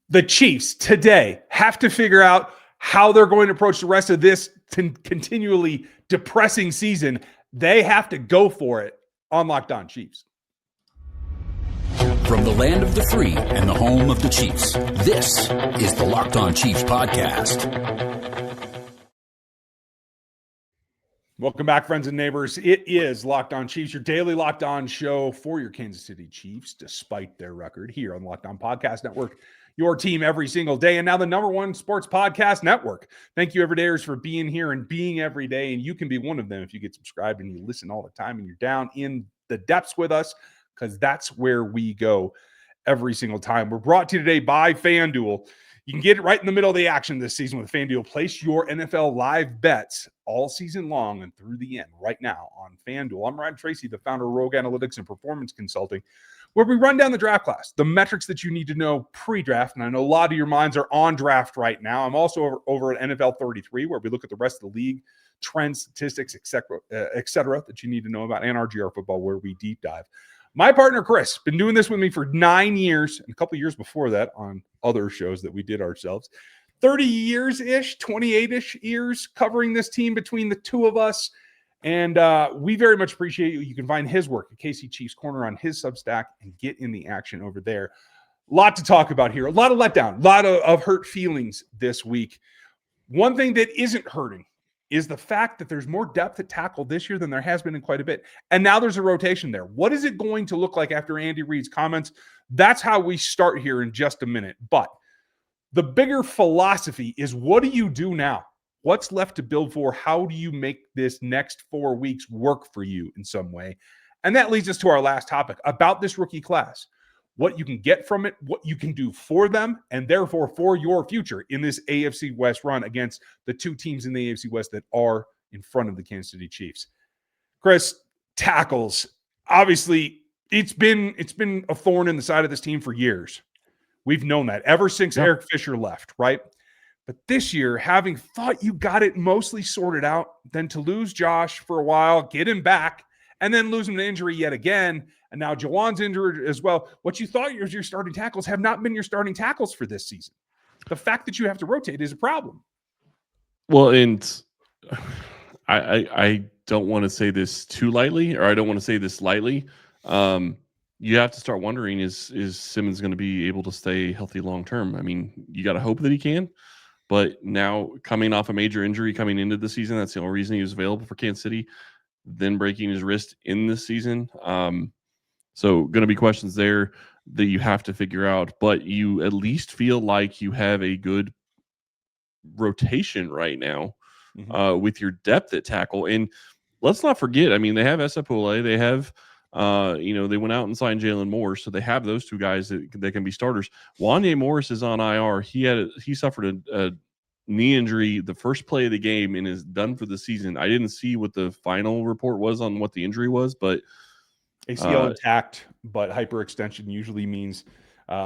The Chiefs today have to figure out how they're going to approach the rest of this continually depressing season. They have to go for it on Locked On Chiefs. From the land of the free and the home of the Chiefs, this is the Locked On Chiefs podcast. Welcome back, friends and neighbors. It is Locked On Chiefs, your daily Locked On show for your Kansas City Chiefs, despite their record, here on Locked On Podcast Network, your team every single day, and now the #1 sports podcast network. Thank you, everydayers, for being here and being every day, and you can be one of them if you get subscribed and you listen all the time and you're down in the depths with us, because that's where we go every single time. We're brought to you today by FanDuel. You can get it right in the middle of the action this season with FanDuel. Place your NFL live bets all season long and through the end right now on FanDuel. I'm Ryan Tracy, the founder of Rogue Analytics and Performance Consulting, where we run down the draft class, the metrics that you need to know pre-draft. And I know a lot of your minds are on draft right now. I'm also over at NFL 33, where we look at the rest of the league, trends, statistics, et cetera, that you need to know about, and RGR football, where we deep dive. My partner, Chris, been doing this with me for 9 years, and a couple years before that on other shows that we did ourselves. 30 years-ish, 28-ish years covering this team between the two of us. And we very much appreciate you. You can find his work at KC Chiefs Corner on his Substack and get in the action over there. A lot to talk about here. A lot of letdown, a lot of hurt feelings this week. One thing that isn't hurting is the fact that there's more depth at tackle this year than there has been in quite a bit. And now there's a rotation there. What is it going to look like after Andy Reid's comments? That's how we start here in just a minute. But the bigger philosophy is, what do you do now? What's left to build for? How do you make this next 4 weeks work for you in some way? And that leads us to our last topic about this rookie class. What you can get from it, what you can do for them, and therefore for your future in this AFC West run against the two teams in the AFC West that are in front of the Kansas City Chiefs. Chris, tackles. Obviously, it's been a thorn in the side of this team for years. We've known that ever since Eric Fisher left, right? But this year, having thought you got it mostly sorted out, then to lose Josh for a while, get him back, and then lose him to injury yet again, and now Jawaan's injured as well. What you thought was your starting tackles have not been your starting tackles for this season. The fact that you have to rotate is a problem. Well, and I don't want to say this too lightly, or I don't want to say this lightly. You have to start wondering, is Simmons going to be able to stay healthy long term? I mean, you got to hope that he can. But now, coming off a major injury coming into the season, that's the only reason he was available for Kansas City, then breaking his wrist in this season. So going to be questions there that you have to figure out, but you at least feel like you have a good rotation right now with your depth at tackle. And let's not forget, I mean, they have Esa Pole, they have, they went out and signed Jalen Moore, so they have those two guys that can be starters. Wanya Morris is on IR. He suffered a knee injury the first play of the game and is done for the season. I didn't see what the final report was on what the injury was, but ACL intact, but hyperextension usually means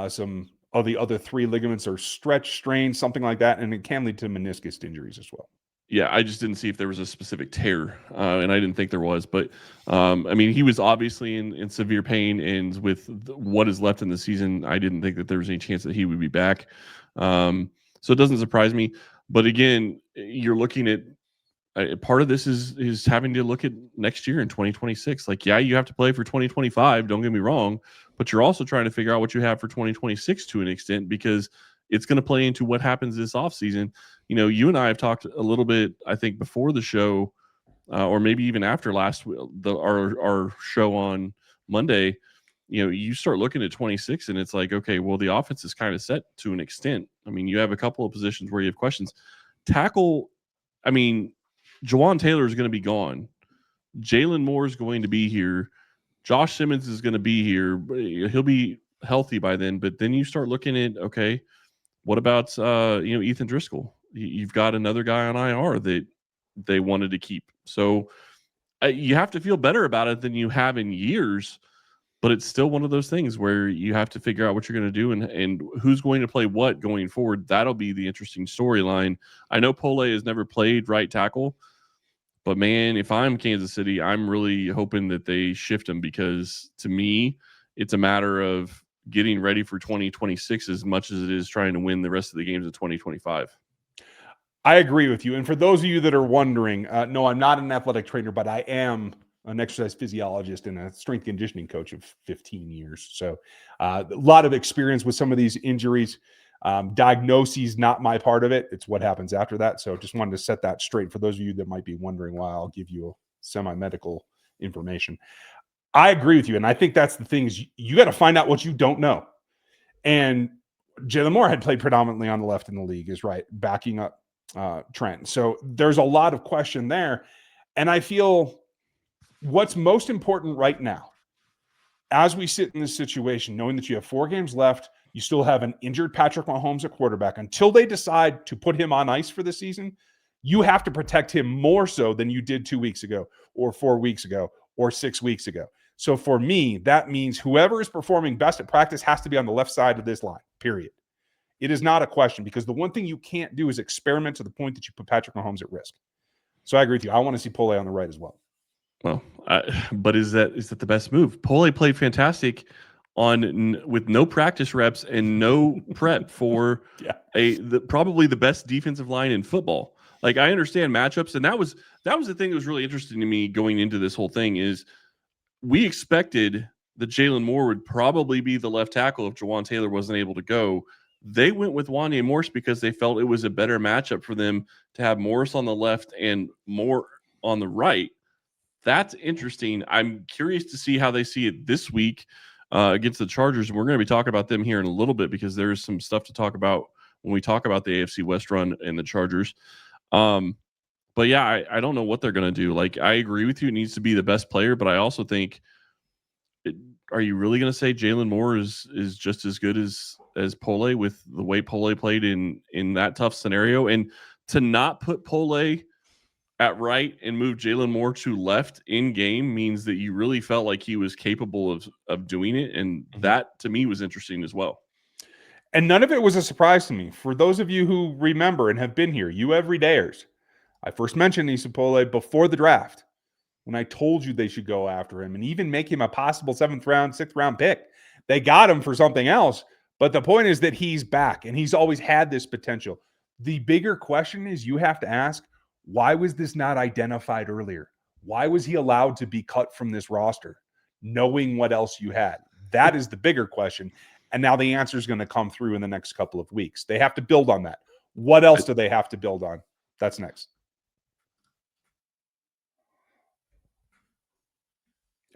some of the other three ligaments are stretched, strained, something like that, and it can lead to meniscus injuries as well. Yeah, I just didn't see if there was a specific tear, and I didn't think there was. But, I mean, he was obviously in severe pain, and with what is left in the season, I didn't think that there was any chance that he would be back. So it doesn't surprise me. But, again, you're looking at part of this is having to look at next year in 2026. Like, yeah, you have to play for 2025, don't get me wrong, but you're also trying to figure out what you have for 2026 to an extent, because it's going to play into what happens this offseason. You know, you and I have talked a little bit, I think, before the show, or maybe even after our show on Monday. You know, you start looking at 26 and it's like, okay, well, the offense is kind of set to an extent. I mean, you have a couple of positions where you have questions. Tackle, I mean, Jawaan Taylor is going to be gone. Jalen Moore is going to be here. Josh Simmons is going to be here. He'll be healthy by then. But then you start looking at, okay, what about Ethan Driscoll? You've got another guy on IR that they wanted to keep. So you have to feel better about it than you have in years. But it's still one of those things where you have to figure out what you're going to do and who's going to play what going forward. That'll be the interesting storyline. I know Pole has never played right tackle, but man, if I'm Kansas City, I'm really hoping that they shift him, because to me, it's a matter of getting ready for 2026 as much as it is trying to win the rest of the games of 2025. I agree with you. And for those of you that are wondering, no, I'm not an athletic trainer, but I am an exercise physiologist and a strength conditioning coach of 15 years. So a lot of experience with some of these injuries. Diagnoses, not my part of it. It's what happens after that. So just wanted to set that straight for those of you that might be wondering why I'll give you semi-medical information. I agree with you. And I think that's the thing is you got to find out what you don't know. And Jalen Moore had played predominantly on the left in the league, is right, backing up Trent. So there's a lot of question there. And I feel what's most important right now, as we sit in this situation, knowing that you have 4 games left, you still have an injured Patrick Mahomes at quarterback. Until they decide to put him on ice for the season, you have to protect him more so than you did 2 weeks ago or 4 weeks ago or 6 weeks ago. So for me, that means whoever is performing best at practice has to be on the left side of this line, period. It is not a question because the one thing you can't do is experiment to the point that you put Patrick Mahomes at risk. So I agree with you. I want to see Pole on the right as well. Well, but is that the best move? Pole played fantastic with no practice reps and no prep for probably the best defensive line in football. Like I understand matchups, and that was the thing that was really interesting to me going into this whole thing is we expected that Jalen Moore would probably be the left tackle if Jawaan Taylor wasn't able to go. They went with Wanya Morris because they felt it was a better matchup for them to have Morris on the left and Moore on the right. That's interesting. I'm curious to see how they see it this week against the Chargers. And we're going to be talking about them here in a little bit because there's some stuff to talk about when we talk about the AFC West run and the Chargers. But yeah, I don't know what they're going to do. Like, I agree with you. It needs to be the best player, but I also think, are you really going to say Jalen Moore is just as good as Pole with the way Pole played in that tough scenario? And to not put Pole at right and move Jalen Moore to left in game means that you really felt like he was capable of doing it. And that to me was interesting as well. And none of it was a surprise to me. For those of you who remember and have been here, you everydayers, I first mentioned Esa Pole before the draft when I told you they should go after him and even make him a possible 7th round, 6th round pick. They got him for something else. But the point is that he's back and he's always had this potential. The bigger question is you have to ask, why was this not identified earlier? Why was he allowed to be cut from this roster, knowing what else you had? That is the bigger question. And now the answer is going to come through in the next couple of weeks. They have to build on that. What else do they have to build on? That's next.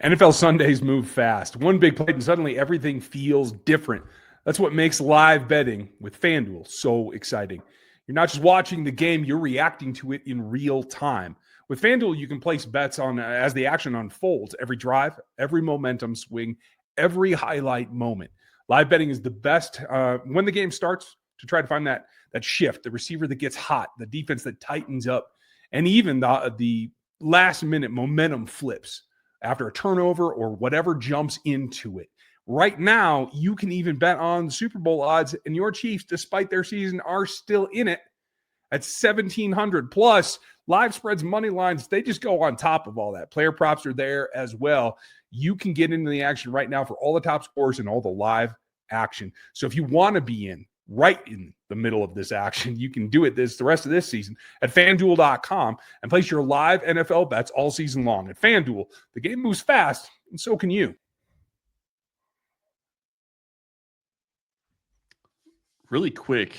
NFL Sundays move fast. One big play and suddenly everything feels different. That's what makes live betting with FanDuel so exciting. You're not just watching the game, you're reacting to it in real time. With FanDuel, you can place bets on as the action unfolds, every drive, every momentum swing, every highlight moment. Live betting is the best when the game starts to try to find that shift, the receiver that gets hot, the defense that tightens up, and even the last-minute momentum flips after a turnover or whatever jumps into it. Right now, you can even bet on Super Bowl odds, and your Chiefs, despite their season, are still in it at 1,700. Plus, live spreads, money lines, they just go on top of all that. Player props are there as well. You can get into the action right now for all the top scores and all the live action. So if you want to be right in the middle of this action, you can do it the rest of this season at FanDuel.com and place your live NFL bets all season long. At FanDuel, the game moves fast, and so can you. Really quick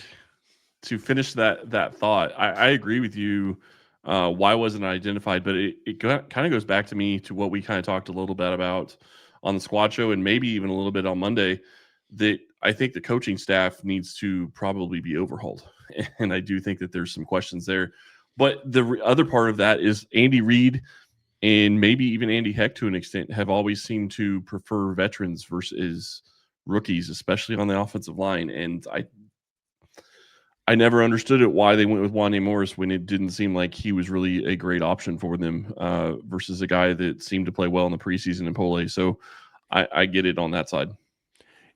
to finish that thought, I agree with you. Why wasn't it identified? But it kind of goes back to me to what we kind of talked a little bit about on the squad show and maybe even a little bit on Monday, that I think the coaching staff needs to probably be overhauled. And I do think that there's some questions there. But the other part of that is Andy Reid and maybe even Andy Heck to an extent have always seemed to prefer veterans versus rookies, especially on the offensive line. And I never understood it why they went with Wanya Morris when it didn't seem like he was really a great option for them versus a guy that seemed to play well in the preseason in Pole. So I get it on that side.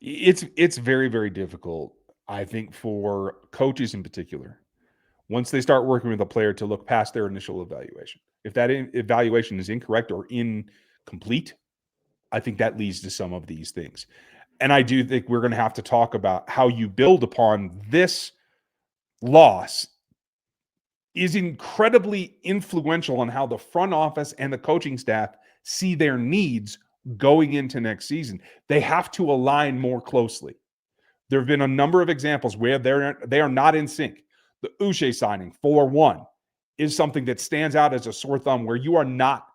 It's very, very difficult, I think, for coaches in particular, once they start working with a player to look past their initial evaluation. If that evaluation is incorrect or incomplete, I think that leads to some of these things. And I do think we're going to have to talk about how you build upon this loss is incredibly influential on how the front office and the coaching staff see their needs going into next season. They have to align more closely. There have been a number of examples where they are not in sync. The Uche signing, 4-1, is something that stands out as a sore thumb where you are not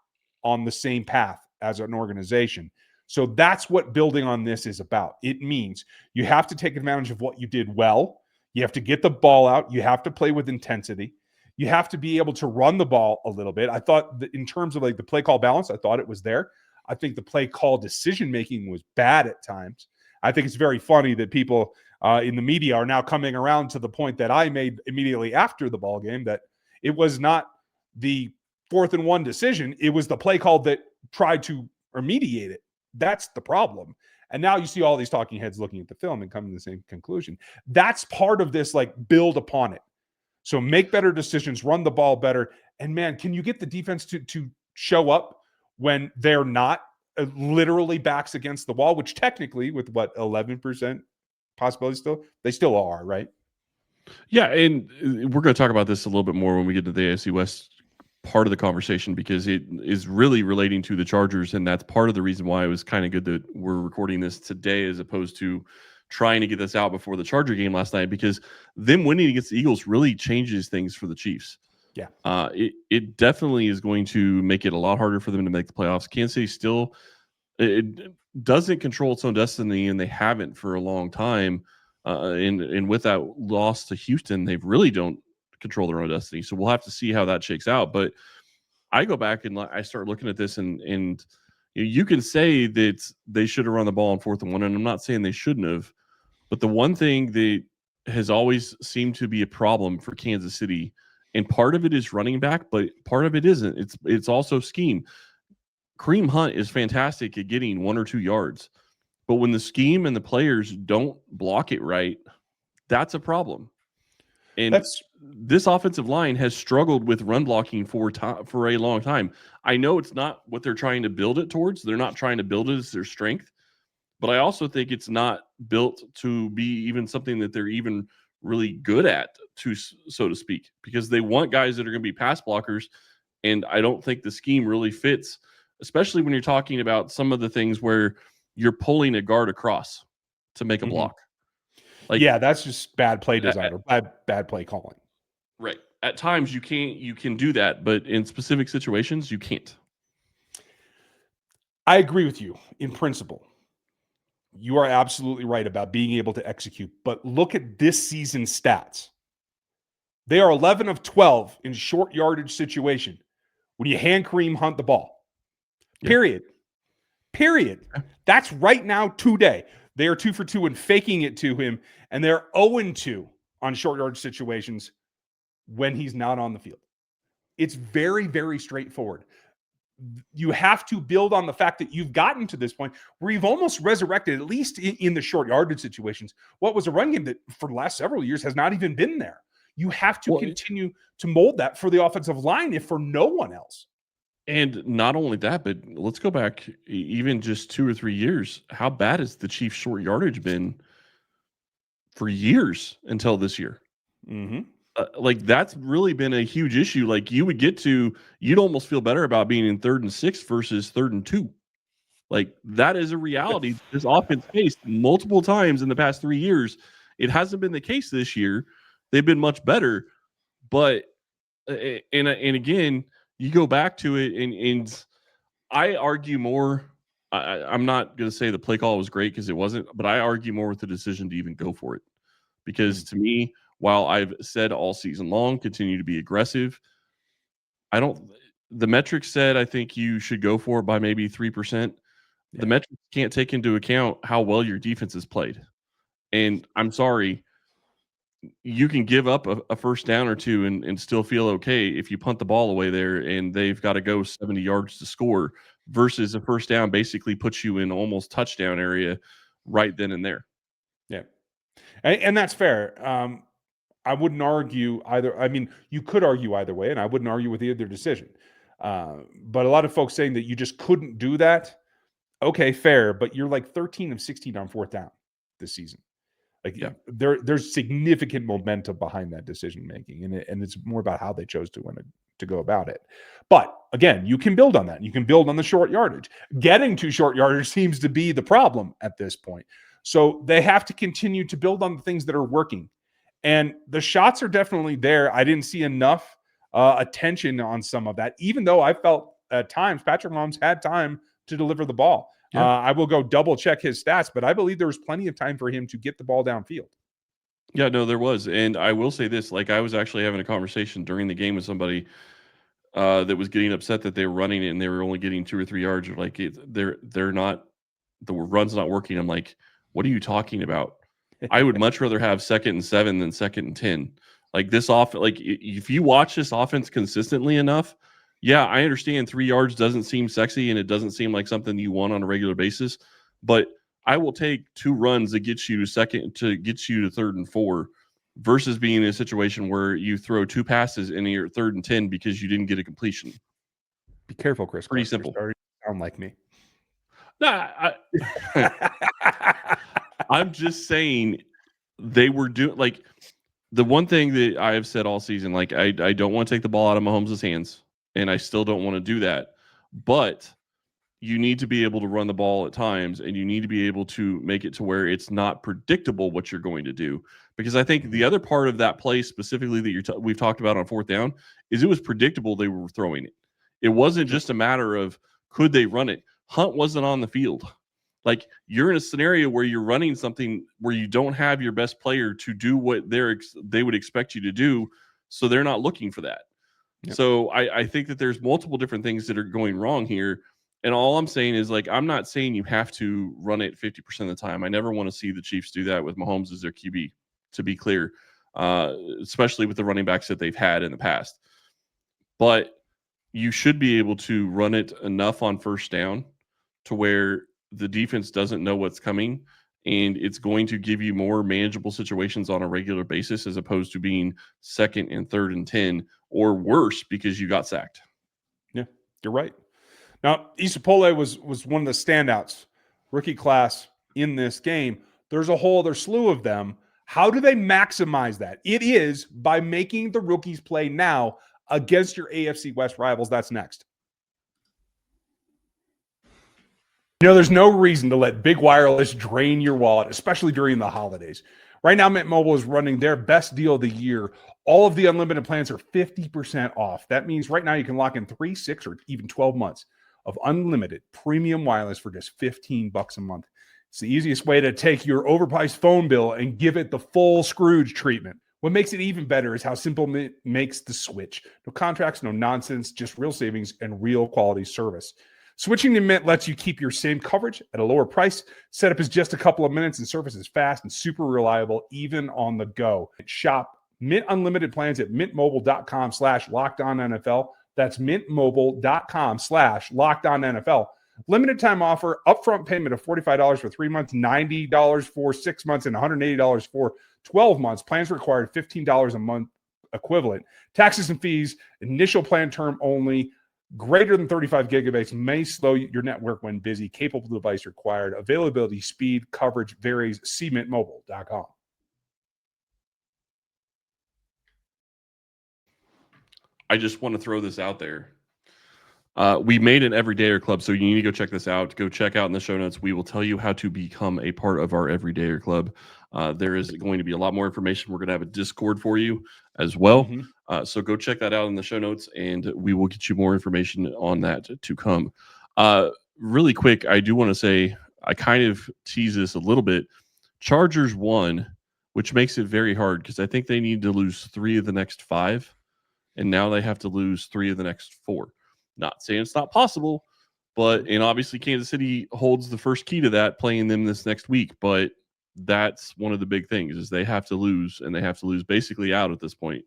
on the same path as an organization. So that's what building on this is about. It means you have to take advantage of what you did well. You have to get the ball out. You have to play with intensity. You have to be able to run the ball a little bit. I thought that in terms of like the play call balance, I thought it was there. I think the play call decision-making was bad at times. I think it's very funny that people in the media are now coming around to the point that I made immediately after the ball game, that it was not the 4th and 1 decision. It was the play call that tried to remediate it. That's the problem. And now you see all these talking heads looking at the film and coming to the same conclusion. That's part of this, like, build upon it. So make better decisions, run the ball better. And man, can you get the defense to show up when they're not literally backs against the wall, which technically with what, 11% possibility still, they still are, right? Yeah, and we're going to talk about this a little bit more when we get to the AFC West part of the conversation, because it is really relating to the Chargers, and that's part of the reason why it was kind of good that we're recording this today as opposed to trying to get this out before the Charger game last night, because them winning against the Eagles really changes things for the Chiefs. Yeah. It definitely is going to make it a lot harder for them to make the playoffs. Kansas City still it doesn't control its own destiny, and they haven't for a long time. And with that loss to Houston, they really don't control their own destiny. So we'll have to see how that shakes out. But I go back and I start looking at this, and you can say that they should have run the ball on 4th and 1, and I'm not saying they shouldn't have. But the one thing that has always seemed to be a problem for Kansas City, and part of it is running back, but part of it isn't. It's also scheme. Kareem Hunt is fantastic at getting 1 or 2 yards. But when the scheme and the players don't block it right, that's a problem. And this offensive line has struggled with run blocking for a long time. I know it's not what they're trying to build it towards. They're not trying to build it as their strength. But I also think it's not built to be even something that they're even really good at, so to speak, because they want guys that are going to be pass blockers. And I don't think the scheme really fits, especially when you're talking about some of the things where you're pulling a guard across to make a block. Like, yeah, that's just bad play design or bad play calling. Right. At times you can do that, but in specific situations you can't. I agree with you in principle. You are absolutely right about being able to execute, but look at this season's stats. They are 11 of 12 in short yardage situation when you hand Kareem Hunt the ball. Yeah. Period. That's right now today. They are 2 for 2 in faking it to him, and they're 0-2 on short yardage situations when he's not on the field. It's very, very straightforward. You have to build on the fact that you've gotten to this point where you've almost resurrected, at least in the short yardage situations, what was a run game that for the last several years has not even been there. You have to continue to mold that for the offensive line, if for no one else. And not only that, but let's go back even just 2 or 3 years. How bad has the Chiefs' short yardage been for years until this year? Mm-hmm. Like, that's really been a huge issue. Like, you'd almost feel better about being in 3rd and 6 versus 3rd and 2. Like, that is a reality. This offense faced multiple times in the past 3 years. It hasn't been the case this year. They've been much better, but and again, you go back to it, and I argue more. I'm not going to say the play call was great because it wasn't, but I argue more with the decision to even go for it. Because to me, while I've said all season long, continue to be aggressive, the metrics said I think you should go for it by maybe 3%. Yeah. The metrics can't take into account how well your defense has played. And I'm sorry, you can give up a first down or two and still feel okay if you punt the ball away there and they've got to go 70 yards to score, versus a first down basically puts you in almost touchdown area right then and there. Yeah. And that's fair. I wouldn't argue either. I mean, you could argue either way, and I wouldn't argue with either decision. But a lot of folks saying that you just couldn't do that. Okay, fair, but you're like 13 of 16 on fourth down this season. Like there's significant momentum behind that decision making, and it's more about how they chose to go about it. But again, you can build on that. You can build on the short yardage. Getting to short yardage seems to be the problem at this point. So they have to continue to build on the things that are working. And the shots are definitely there. I didn't see enough attention on some of that, even though I felt at times Patrick Mahomes had time to deliver the ball. Yeah. I will go double check his stats, but I believe there was plenty of time for him to get the ball downfield. Yeah, no, there was. And I will say this, like I was actually having a conversation during the game with somebody that was getting upset that they were running it and they were only getting 2 or 3 yards. Like they're not, the run's not working. I'm like, what are you talking about? I would much rather have 2nd and 7 than 2nd and 10. Like this like if you watch this offense consistently enough, yeah, I understand 3 yards doesn't seem sexy and it doesn't seem like something you want on a regular basis, but I will take 2 runs that get you to 3rd and 4 versus being in a situation where you throw 2 passes and you're 3rd and 10 because you didn't get a completion. Be careful, Chris. Pretty simple. You're starting to sound like me. No, I'm just saying they were doing like the one thing that I have said all season, like I don't want to take the ball out of Mahomes' hands, and I still don't want to do that. But you need to be able to run the ball at times, and you need to be able to make it to where it's not predictable what you're going to do. Because I think the other part of that play specifically that we've talked about on 4th down is it was predictable they were throwing it. It wasn't just a matter of could they run it. Hunt wasn't on the field. Like you're in a scenario where you're running something where you don't have your best player to do what they would expect you to do, so they're not looking for that. Yep. So I think that there's multiple different things that are going wrong here. And all I'm saying is, like, I'm not saying you have to run it 50% of the time. I never want to see the Chiefs do that with Mahomes as their QB, to be clear, especially with the running backs that they've had in the past. But you should be able to run it enough on 1st down to where the defense doesn't know what's coming, and it's going to give you more manageable situations on a regular basis as opposed to being 2nd and 3rd and 10 or worse because you got sacked. Yeah, you're right. Now, Esa Pole was one of the standouts, rookie class in this game. There's a whole other slew of them. How do they maximize that? It is by making the rookies play now against your AFC West rivals. That's next. There's no reason to let big wireless drain your wallet, especially during the holidays. Right now, Mint Mobile is running their best deal of the year. All of the unlimited plans are 50% off. That means right now you can lock in 3, 6, or even 12 months of unlimited premium wireless for just $15 a month. It's the easiest way to take your overpriced phone bill and give it the full Scrooge treatment. What makes it even better is how simple Mint makes the switch. No contracts, no nonsense, just real savings and real quality service. Switching to Mint lets you keep your same coverage at a lower price. Setup is just a couple of minutes and service is fast and super reliable, even on the go. Shop Mint Unlimited plans at mintmobile.com/LockedOnNFL. That's mintmobile.com/LockedOnNFL. Limited time offer, upfront payment of $45 for 3 months, $90 for 6 months, and $180 for 12 months. Plans required $15 a month equivalent. Taxes and fees, initial plan term only. Greater than 35 gigabytes may slow your network when busy. Capable device required. Availability, speed, coverage varies. See mintmobile.com. I just want to throw this out there. We made an Everydayer Club, so you need to go check this out. Go check out in the show notes. We will tell you how to become a part of our Everydayer Club. There is going to be a lot more information. We're going to have a Discord for you as well. So go check that out in the show notes, and we will get you more information on that to come. Really quick, I do want to say, I kind of tease this a little bit. Chargers won, which makes it very hard because I think they need to lose 3 of the next 5, and now they have to lose 3 of the next 4. Not saying it's not possible, and obviously Kansas City holds the first key to that, playing them this next week. But that's one of the big things is they have to lose, and they have to lose basically out at this point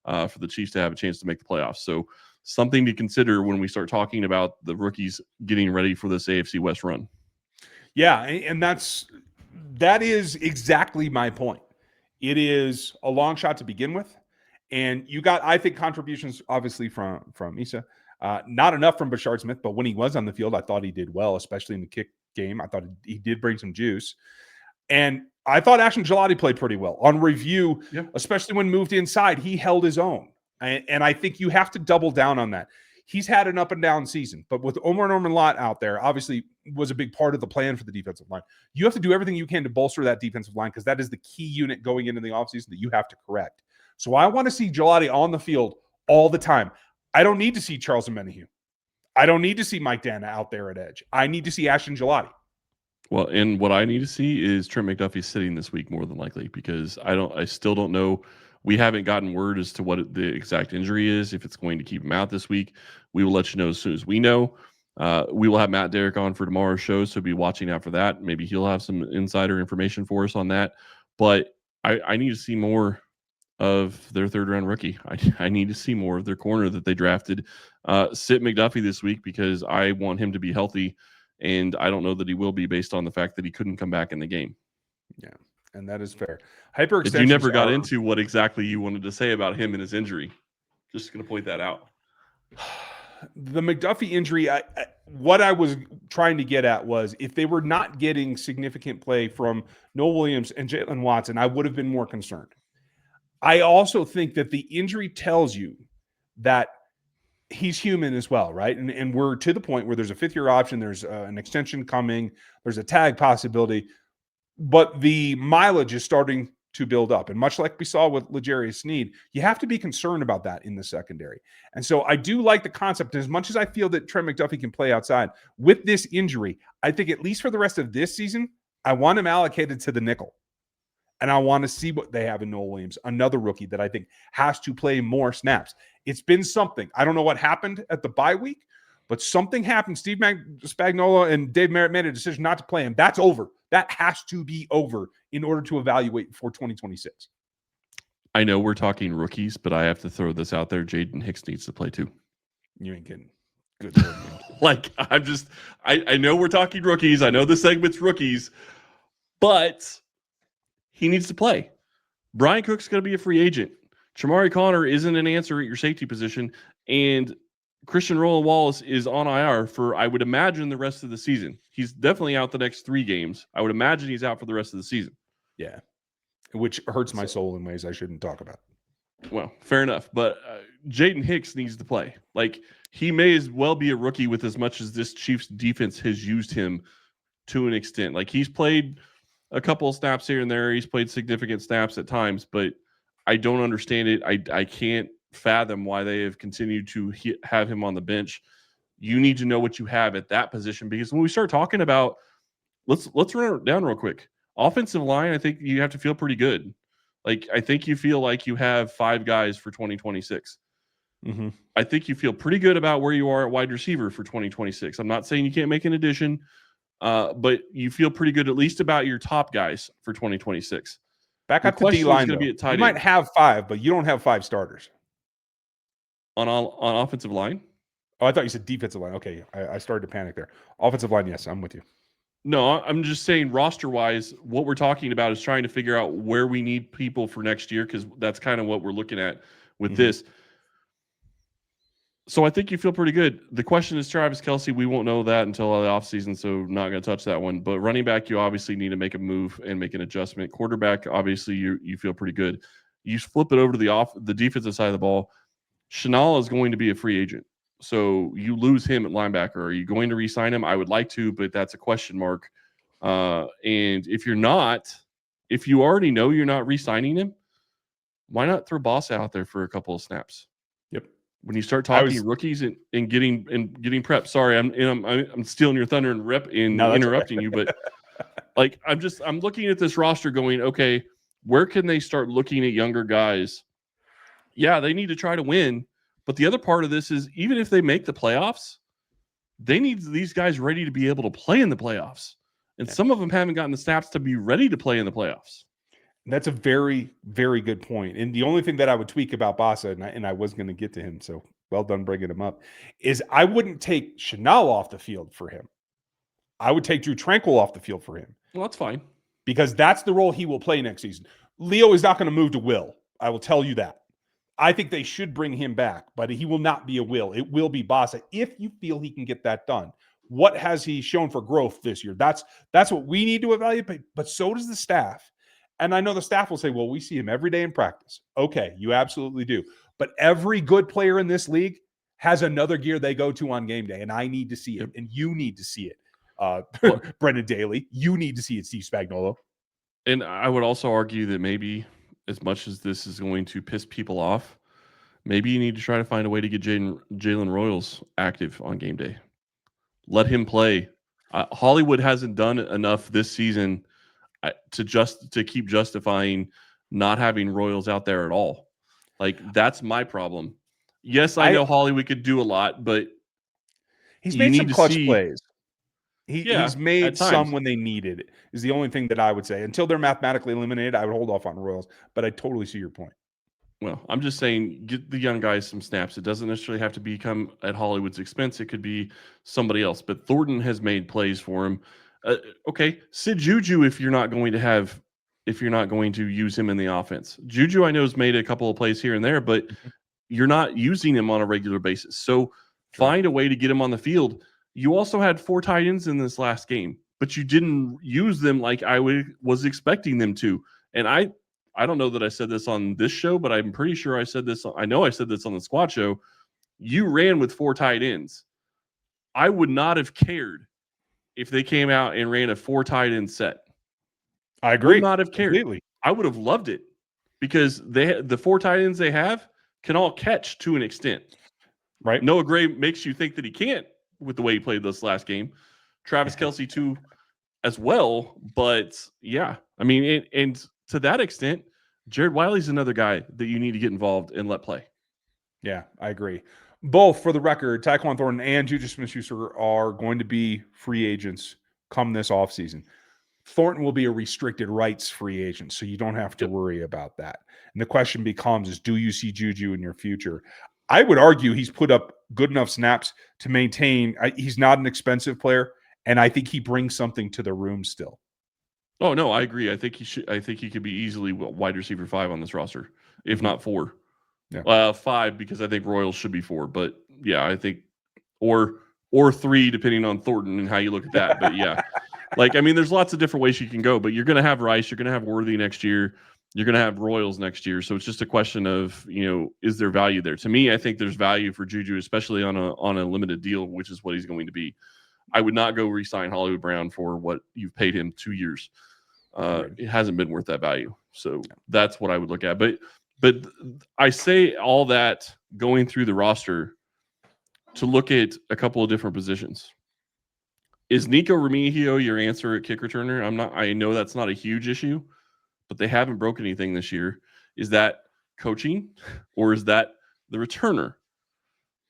for the Chiefs to have a chance to make the playoffs. So something to consider when we start talking about the rookies getting ready for this AFC West run. Yeah, and that is exactly my point. It is a long shot to begin with, and you got, I think, contributions obviously from Esa. Not enough from Bashard Smith, but when he was on the field, I thought he did well, especially in the game. I thought he did bring some juice. And I thought Ashton Gillotte played pretty well. On review, especially when moved inside, he held his own. And I think you have to double down on that. He's had an up and down season, but with Omar Norman-Lott out there, obviously was a big part of the plan for the defensive line. You have to do everything you can to bolster that defensive line because that is the key unit going into the offseason that you have to correct. So I want to see Gillotte on the field all the time. I don't need to see Charles Omenihu. I don't need to see Mike Dana out there at edge. I need to see Ashton Gillotte. Well, and what I need to see is Trent McDuffie sitting this week more than likely because I still don't know. We haven't gotten word as to what the exact injury is, if it's going to keep him out this week. We will let you know as soon as we know. We will have Matt Derrick on for tomorrow's show, so be watching out for that. Maybe he'll have some insider information for us on that. But I need to see more of their third-round rookie. I need to see more of their corner that they drafted. Sit McDuffie this week because I want him to be healthy, and I don't know that he will be based on the fact that he couldn't come back in the game. Yeah. And that is fair. Hyperextensions. You never got into what exactly you wanted to say about him and his injury. Just going to point that out. The McDuffie injury, what I was trying to get at was if they were not getting significant play from Nohl Williams and Jalen Watson, I would have been more concerned. I also think that the injury tells you that he's human as well, right? And we're to the point where there's a fifth-year option, there's an extension coming, there's a tag possibility. But the mileage is starting to build up. And much like we saw with L'Jarius Sneed, you have to be concerned about that in the secondary. And so I do like the concept. As much as I feel that Trent McDuffie can play outside, with this injury, I think at least for the rest of this season, I want him allocated to the nickel. And I want to see what they have in Nohl Williams, another rookie that I think has to play more snaps. It's been something. I don't know what happened at the bye week, but something happened. Steve Spagnuolo and Dave Merritt made a decision not to play him. That's over. That has to be over in order to evaluate for 2026. I know we're talking rookies, but I have to throw this out there. Jaden Hicks needs to play too. You ain't kidding. Good Lord. Like, I know we're talking rookies. I know the segment's rookies, but he needs to play. Brian Cook's going to be a free agent. Chamari Connor isn't an answer at your safety position, and Christian Roland Wallace is on IR for, I would imagine, the rest of the season. He's definitely out the next 3 games. I would imagine he's out for the rest of the season. Yeah, which hurts my soul in ways I shouldn't talk about. Well, fair enough. But Jaden Hicks needs to play. Like, he may as well be a rookie with as much as this Chiefs defense has used him to an extent. Like, he's played a couple of snaps here and there. He's played significant snaps at times, but I don't understand it. I can't fathom why they have continued to have him on the bench. You need to know what you have at that position, because when we start talking about, let's run it down real quick. Offensive line, I think you have to feel pretty good. Like, I think you feel like you have 5 guys for 2026. Mm-hmm. I think you feel pretty good about where you are at wide receiver for 2026. I'm not saying you can't make an addition, but you feel pretty good at least about your top guys for 2026. Back up to D-line, though. You might have 5, but you don't have 5 starters. On offensive line? Oh, I thought you said defensive line. Okay, I started to panic there. Offensive line, yes, I'm with you. No, I'm just saying roster-wise, what we're talking about is trying to figure out where we need people for next year, because that's kind of what we're looking at with this. So I think you feel pretty good. The question is Travis Kelce. We won't know that until the offseason, so not going to touch that one. But running back, you obviously need to make a move and make an adjustment. Quarterback, obviously, you feel pretty good. You flip it over to the defensive side of the ball. Chenal is going to be a free agent. So you lose him at linebacker. Are you going to re-sign him? I would like to, but that's a question mark. And if you're not, if you already know you're not re-signing him, why not throw Boss out there for a couple of snaps? Yep. When you start talking rookies and getting prepped. Sorry, I'm stealing your thunder and interrupting you, but like I'm looking at this roster going, okay, where can they start looking at younger guys? Yeah, they need to try to win. But the other part of this is, even if they make the playoffs, they need these guys ready to be able to play in the playoffs. And some of them haven't gotten the snaps to be ready to play in the playoffs. That's a very, very good point. And the only thing that I would tweak about Bossa, and I was going to get to him, so well done bringing him up, is I wouldn't take Chenal off the field for him. I would take Drew Tranquil off the field for him. Well, that's fine. Because that's the role he will play next season. Leo is not going to move to Will. I will tell you that. I think they should bring him back, but he will not be a Will. It will be Bossa if you feel he can get that done. What has he shown for growth this year? That's what we need to evaluate, but so does the staff. And I know the staff will say, well, we see him every day in practice. Okay, you absolutely do. But every good player in this league has another gear they go to on game day, and I need to see it, and you need to see it. Brendan Daly, you need to see it, Steve Spagnuolo. And I would also argue that maybe as much as this is going to piss people off, maybe you need to try to find a way to get Jalen Royals active on game day. Let him play. Hollywood hasn't done enough this season to keep justifying not having Royals out there at all. Like, that's my problem. Yes, I know Hollywood could do a lot, but he's made some clutch plays. He's made some when they needed it, is the only thing that I would say. Until they're mathematically eliminated, I would hold off on Royals, but I totally see your point. Well, I'm just saying, get the young guys some snaps. It doesn't necessarily have to become at Hollywood's expense. It could be somebody else. But Thornton has made plays for him. Okay, Sid Juju, if you're not going to use him in the offense. Juju, I know, has made a couple of plays here and there, but you're not using him on a regular basis. So find a way to get him on the field. You also had 4 tight ends in this last game, but you didn't use them like I was expecting them to. And I don't know that I said this on this show, but I'm pretty sure I said this. I know I said this on the squad show. You ran with 4 tight ends. I would not have cared if they came out and ran a 4 tight end set. I agree. Would not have cared. Completely. I would have loved it because the 4 tight ends they have can all catch to an extent. Right. Noah Gray makes you think that he can't with the way he played this last game. Travis Kelce too as well. But yeah, I mean, and to that extent, Jared Wiley's another guy that you need to get involved and let play. Yeah, I agree. Both, for the record, Tyquan Thornton and Juju Smith-Schuster are going to be free agents come this offseason. Thornton will be a restricted rights free agent, so you don't have to worry about that. And the question becomes, do you see Juju in your future? I would argue he's put up good enough snaps to maintain. He's not an expensive player, and I think he brings something to the room still. Oh, no, I agree. I think he could be easily wide receiver 5 on this roster, if not 4. Yeah. 5, because I think Royals should be 4. But yeah, I think or 3, depending on Thornton and how you look at that. But yeah, like, I mean, there's lots of different ways you can go. But you're going to have Rice, you're going to have Worthy next year, you're going to have Royals next year. So it's just a question of, is there value there? To me, I think there's value for Juju, especially on a limited deal, which is what he's going to be. I would not go re-sign Hollywood Brown for what you've paid him 2 years. It hasn't been worth that value. So that's what I would look at. But I say all that going through the roster to look at a couple of different positions. Is Nico Remigio your answer at kick returner? I know that's not a huge issue, but they haven't broken anything this year. Is that coaching or is that the returner?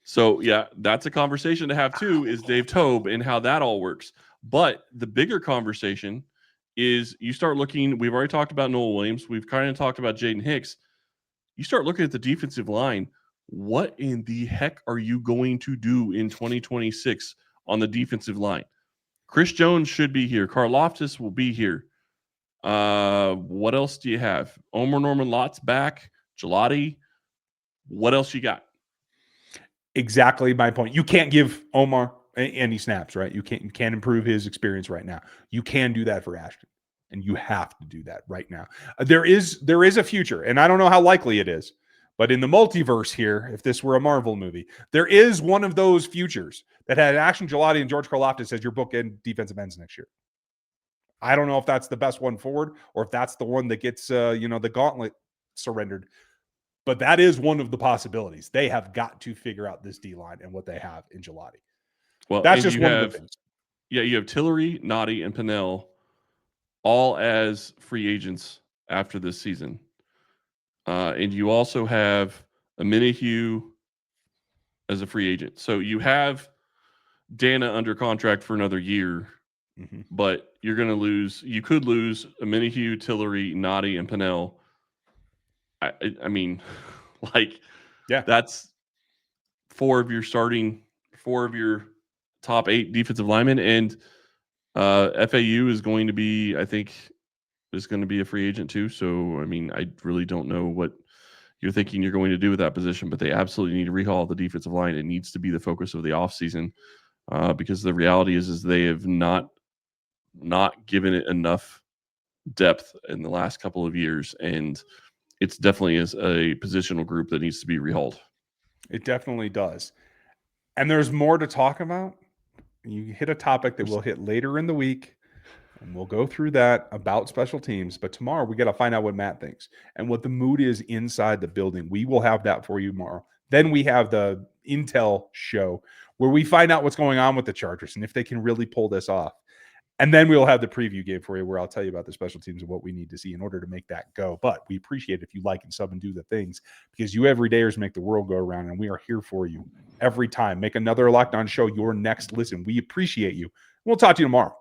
So yeah, that's a conversation to have too, is Dave Tobe and how that all works. But the bigger conversation is you start looking, we've already talked about Nohl Williams. We've kind of talked about Jaden Hicks. You start looking at the defensive line. What in the heck are you going to do in 2026 on the defensive line? Chris Jones should be here. Karlaftis will be here. What else do you have? Omar Norman Lott's back. Gillotte. What else you got? Exactly my point. You can't give Omar any snaps, right? You can't improve his experience right now. You can do that for Ashton, and you have to do that right now. There is a future, and I don't know how likely it is, but in the multiverse here, if this were a Marvel movie, there is one of those futures that had Ashton Gillotte and George Karlaftis as your bookend defensive ends next year. I don't know if that's the best one forward or if that's the one that gets the gauntlet surrendered. But that is one of the possibilities. They have got to figure out this D-line and what they have in Gillotte. Well, that's just one of the things. Yeah, you have Tillery, Noddy, and Pennell all as free agents after this season. And you also have Minihue as a free agent. So you have Dana under contract for another year, but you're going to lose. You could lose Minihue, Tillery, Noddy, and Pennell. I mean, like, yeah, that's 4 of your top 8 defensive linemen, and FAU is going to be, I think, is going to be a free agent too. So, I mean, I really don't know what you're thinking you're going to do with that position, but they absolutely need to rehaul the defensive line. It needs to be the focus of the offseason. because the reality is they have not given it enough depth in the last couple of years, and it's definitely is a positional group that needs to be rehauled. It definitely does. And there's more to talk about. You hit a topic that we'll hit later in the week, and we'll go through that about special teams. But tomorrow we got to find out what Matt thinks and what the mood is inside the building. We will have that for you tomorrow. Then we have the Intel show where we find out what's going on with the Chargers and if they can really pull this off. And then we'll have the preview game for you where I'll tell you about the special teams and what we need to see in order to make that go. But we appreciate it if you like and sub and do the things, because you everydayers make the world go around, and we are here for you every time. Make another Locked On show your next listen. We appreciate you. We'll talk to you tomorrow.